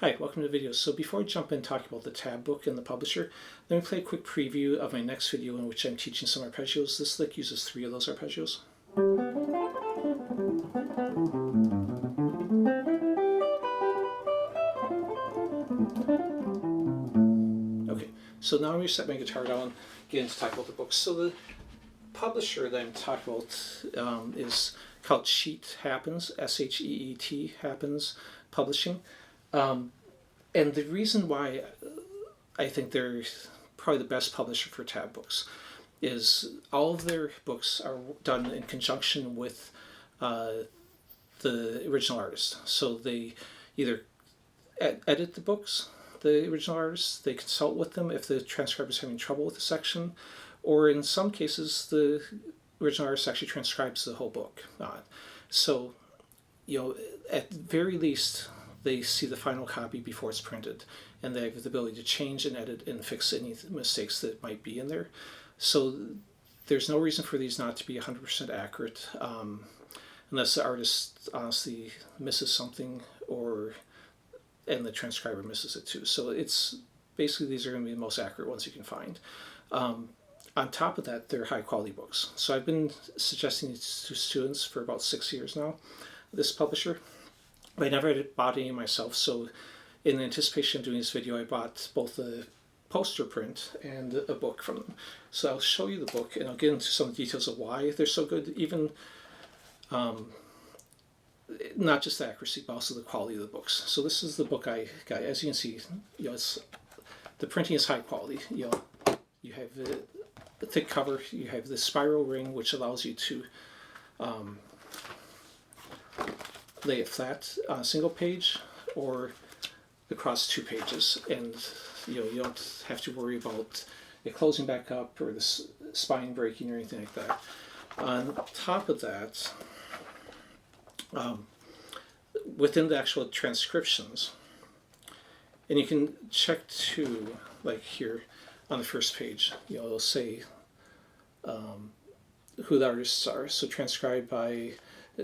Hi, welcome to the video. So before I jump in talking about the tab book and the publisher, let me play a quick preview of my next video in which I'm teaching some arpeggios. This lick uses 3 of those arpeggios. Okay, so now I'm going to set my guitar down, get into talk about the book. So the publisher that I'm talking about is called Sheet Happens, S-H-E-E-T, Happens Publishing. And the reason why I think they're probably the best publisher for tab books is all of their books are done in conjunction with the original artist. So they either edit the books, the original artists, they consult with them if the transcriber is having trouble with the section, or in some cases the original artist actually transcribes the whole book. So, at the very least, they see the final copy before it's printed, and they have the ability to change and edit and fix any mistakes that might be in there. So there's no reason for these not to be 100% accurate, unless the artist honestly misses something and the transcriber misses it too. So it's basically, these are going to be the most accurate ones you can find. On top of that, they're high quality books. So I've been suggesting these to students for about 6 years now, this publisher. I never bought any myself, so in anticipation of doing this video, I bought both a poster print and a book from them. So I'll show you the book, and I'll get into some details of why they're so good, even not just the accuracy, but also the quality of the books. So this is the book I got. As you can see, the printing is high quality. You have the thick cover, you have the spiral ring, which allows you to lay it flat on a single page or across 2 pages, and you don't have to worry about it closing back up or the spine breaking or anything like that. On top of that, within the actual transcriptions, and you can check too, like here on the first page, it'll say who the artists are. So transcribed by,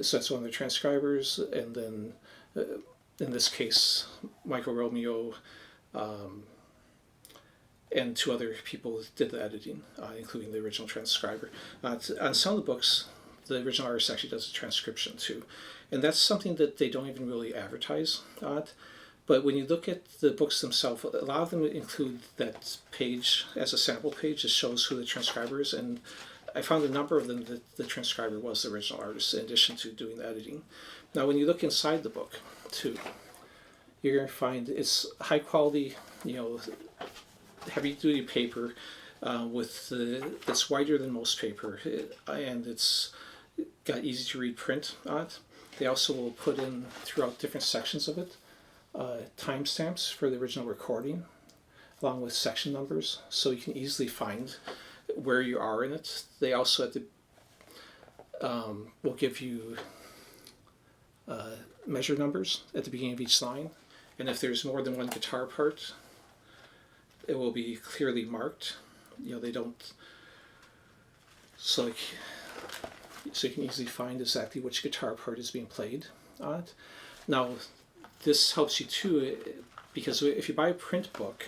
so that's one of the transcribers, and then in this case, Michael Romeo and 2 other people did the editing, including the original transcriber. On some of the books, the original artist actually does a transcription too, and that's something that they don't even really advertise. But when you look at the books themselves, a lot of them include that page as a sample page that shows who the transcriber is, and I found a number of them that the transcriber was the original artist in addition to doing the editing. Now when you look inside the book too, you're going to find it's high quality, heavy duty paper that's wider than most paper, and it's got easy to read print on it. They also will put in throughout different sections of it timestamps for the original recording, along with section numbers, so you can easily find where you are in it. They also will give you measure numbers at the beginning of each line, and if there's more than one guitar part, it will be clearly marked. They don't, so you can easily find exactly which guitar part is being played on it. Now this helps you too, because if you buy a print book,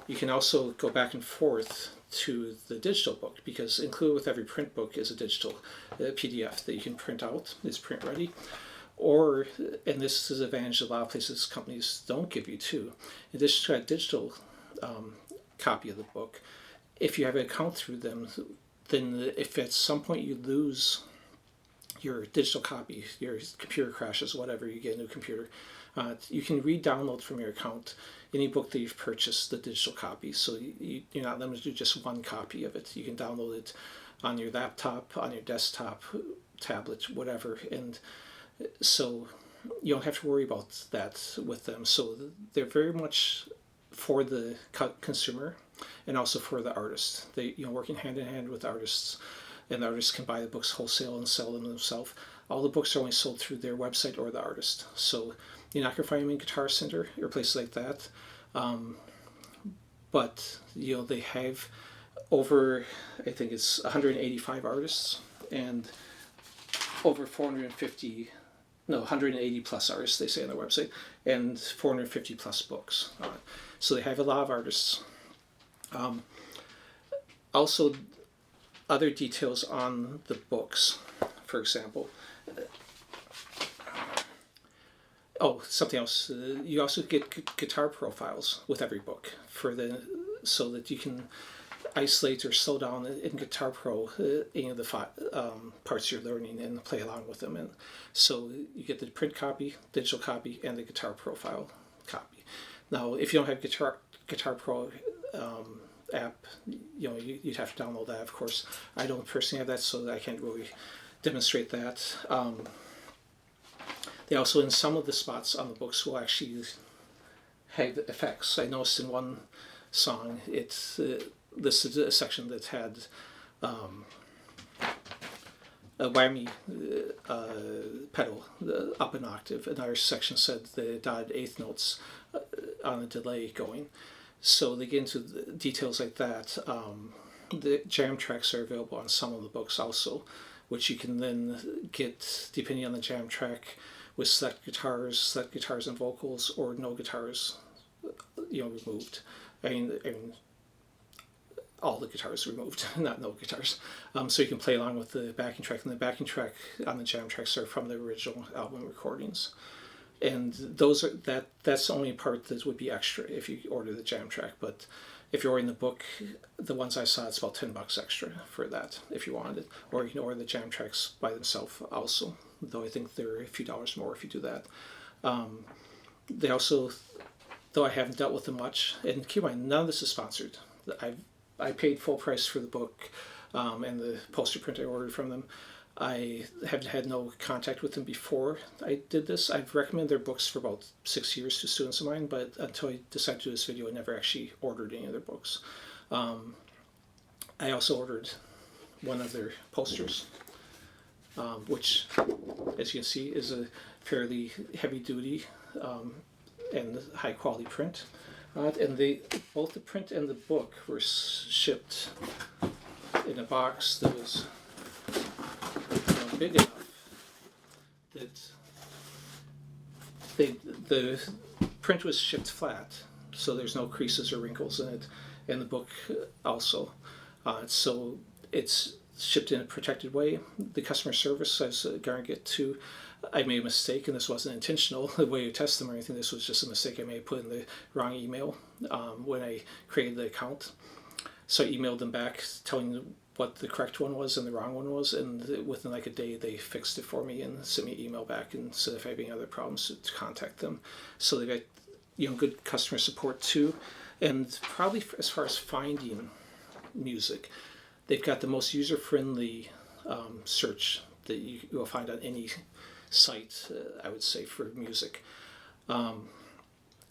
you can also go back and forth to the digital book, because included with every print book is a digital PDF that you can print out. It's print ready. Or, and this is an advantage a lot of places companies don't give you too, in addition to a digital copy of the book, if you have an account through them, then if at some point you lose your digital copy, your computer crashes, whatever, you get a new computer, you can re-download from your account any book that you've purchased, the digital copy. So you're not limited to just one copy of it. You can download it on your laptop, on your desktop, tablet, whatever, and so you don't have to worry about that with them. So they're very much for the consumer and also for the artist. They working hand in hand with artists, and the artists can buy the books wholesale and sell them themselves. All the books are only sold through their website or the artist, so you're not going to find them in Guitar Center or places like that. But they have over, I think it's 185 artists and over 450 no, 180 plus artists, they say on their website, and 450 plus books. So they have a lot of artists. Also, other details on the books, for example. Oh, something else. You also get guitar profiles with every book so that you can isolate or slow down in Guitar Pro any of the parts you're learning and play along with them. And so you get the print copy, digital copy, and the Guitar Profile copy. Now, if you don't have Guitar Pro app, you'd have to download that. Of course, I don't personally have that, so I can't really demonstrate that. They also, in some of the spots on the books, will actually have effects. I noticed in one song, it's listed a section that had a whammy pedal up an octave. Another section said the dotted eighth notes on a delay going. So they get into the details like that. The jam tracks are available on some of the books also, which you can then get depending on the jam track with select guitars and vocals, or no guitars, removed. I mean, all the guitars removed, not no guitars. So you can play along with the backing track, and the backing track on the jam tracks are from the original album recordings. And that's the only part that would be extra if you order the jam track. But if you're ordering the book, the ones I saw, it's about $10 extra for that if you wanted it. Or you can order the jam tracks by themselves also, though I think they're a few dollars more if you do that. They also, though I haven't dealt with them much, and keep in mind, none of this is sponsored. I paid full price for the book and the poster print I ordered from them. I have had no contact with them before I did this. I've recommended their books for about 6 years to students of mine, but until I decided to do this video, I never actually ordered any of their books. I also ordered one of their posters, which, as you can see, is a fairly heavy-duty and high-quality print. And both the print and the book were shipped in a box that was big enough that the print was shipped flat, so there's no creases or wrinkles in it, and the book also. So it's shipped in a protected way. The customer service, I was going to get to, I made a mistake, and this wasn't intentional, the way you test them or anything. This was just a mistake I may have put in the wrong email when I created the account. So I emailed them back telling them what the correct one was and the wrong one was, and within like a day they fixed it for me and sent me an email back and said if I have any other problems to contact them. So they got good customer support too, and probably as far as finding music, they've got the most user-friendly search that you will find on any site, I would say, for music.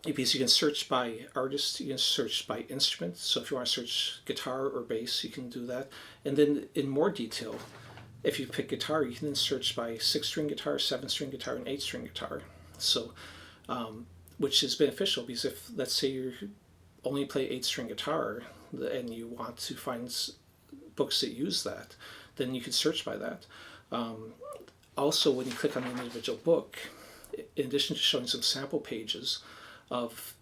Because you can search by artist, you can search by instrument. So if you want to search guitar or bass, you can do that. And then in more detail, if you pick guitar, you can then search by 6-string guitar, 7-string guitar, and 8-string guitar. So, which is beneficial because if, let's say you only play 8-string guitar and you want to find books that use that, then you can search by that. Also, when you click on an individual book, in addition to showing some sample pages of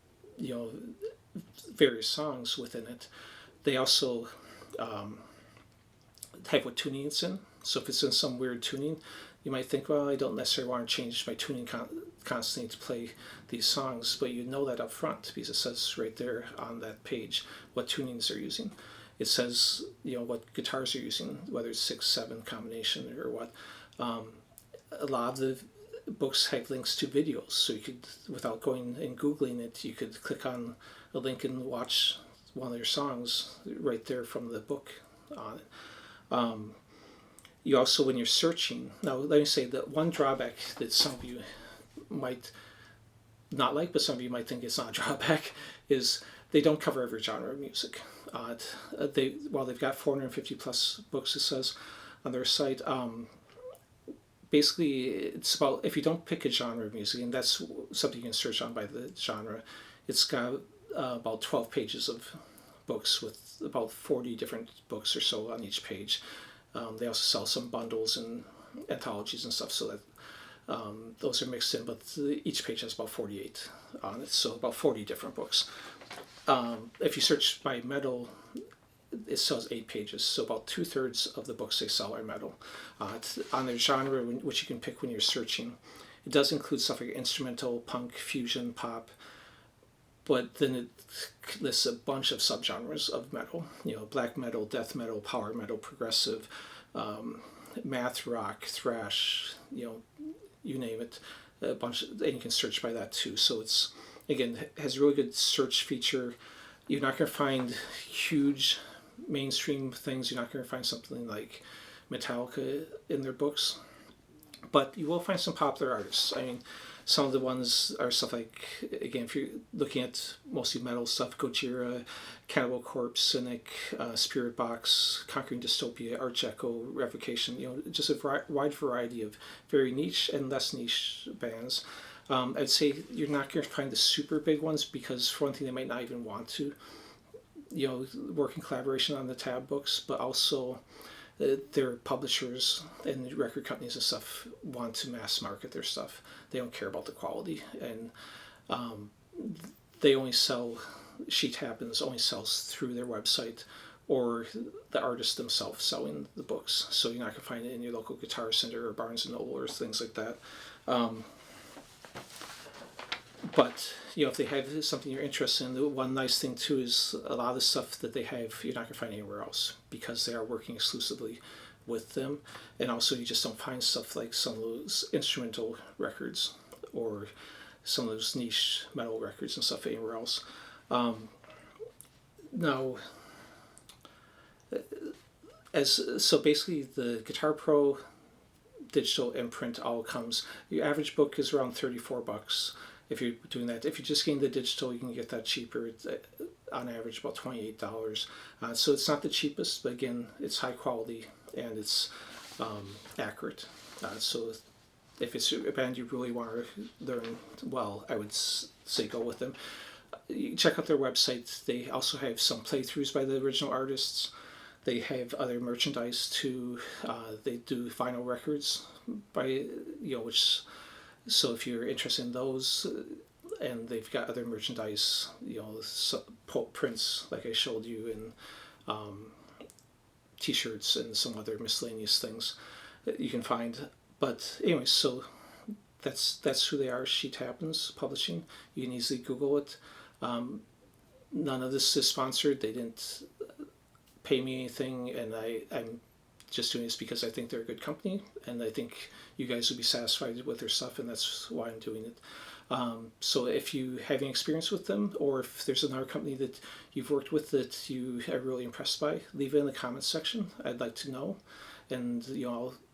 various songs within it, they also have what tuning it's in. So if it's in some weird tuning, you might think, well, I don't necessarily want to change my tuning constantly to play these songs, but you know that up front because it says right there on that page what tunings they're using. It says what guitars are using, whether it's 6-7 combination or what. A lot of the books have links to videos, so you could, without going and Googling it, you could click on a link and watch one of their songs right there from the book on it. You also, when you're searching, now let me say that one drawback that some of you might not like, but some of you might think it's not a drawback, is they don't cover every genre of music. While they've got 450 plus books, it says on their site, basically it's about, if you don't pick a genre of music, and that's something you can search on by the genre, it's got about 12 pages of books with about 40 different books or so on each page. They also sell some bundles and anthologies and stuff, so Those are mixed in, but each page has about 48 on it, so about 40 different books. If you search by metal, it sells 8 pages, so about 2/3 of the books they sell are metal. It's on their genre, which you can pick when you're searching. It does include stuff like instrumental, punk, fusion, pop, but then it lists a bunch of subgenres of metal. Black metal, death metal, power metal, progressive, math rock, thrash. You name it. A bunch, and you can search by that too. So it's, again, has a really good search feature. You're not going to find huge mainstream things. You're not going to find something like Metallica in their books, but you will find some popular artists. I mean, some of the ones are stuff like, again, if you're looking at mostly metal stuff, Gojira, Cannibal Corpse, Cynic, Spirit Box, Conquering Dystopia, Arch Echo, Revocation, just a wide variety of very niche and less niche bands. I'd say you're not going to find the super big ones because, for one thing, they might not even want to, work in collaboration on the tab books, but also their publishers and record companies and stuff want to mass market their stuff. They don't care about the quality, and they only sell, Sheet Happens only sells through their website or the artists themselves selling the books. So you're not going to find it in your local Guitar Center or Barnes & Noble or things like that. But if they have something you're interested in, the one nice thing too is a lot of the stuff that they have you're not going to find anywhere else because they are working exclusively with them. And also you just don't find stuff like some of those instrumental records or some of those niche metal records and stuff anywhere else. Now, so basically the Guitar Pro digital imprint all comes, your average book is around $34 if you're doing that. If you're just getting the digital, you can get that cheaper. It's on average about $28. So it's not the cheapest, but again, it's high quality and it's accurate. So if it's a band you really want to learn well, I would say go with them. You check out their website. They also have some playthroughs by the original artists. They have other merchandise too. They do vinyl records by, which, so if you're interested in those, and they've got other merchandise, pulp prints like I showed you, and t-shirts and some other miscellaneous things that you can find. But anyway, so that's who they are. Sheet Happens Publishing. You can easily Google it. None of this is sponsored. They didn't pay me anything, and I'm just doing this because I think they're a good company, and I think you guys would be satisfied with their stuff, and that's why I'm doing it. So if you have any experience with them, or if there's another company that you've worked with that you are really impressed by, leave it in the comments section. I'd like to know, and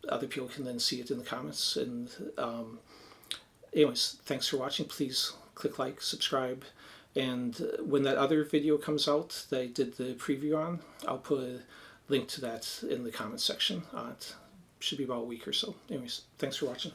other people can then see it in the comments. And anyways, thanks for watching. Please click like, subscribe, and when that other video comes out that I did the preview on, I'll put a link to that in the comments section. It should be about a week or so. Anyways, thanks for watching.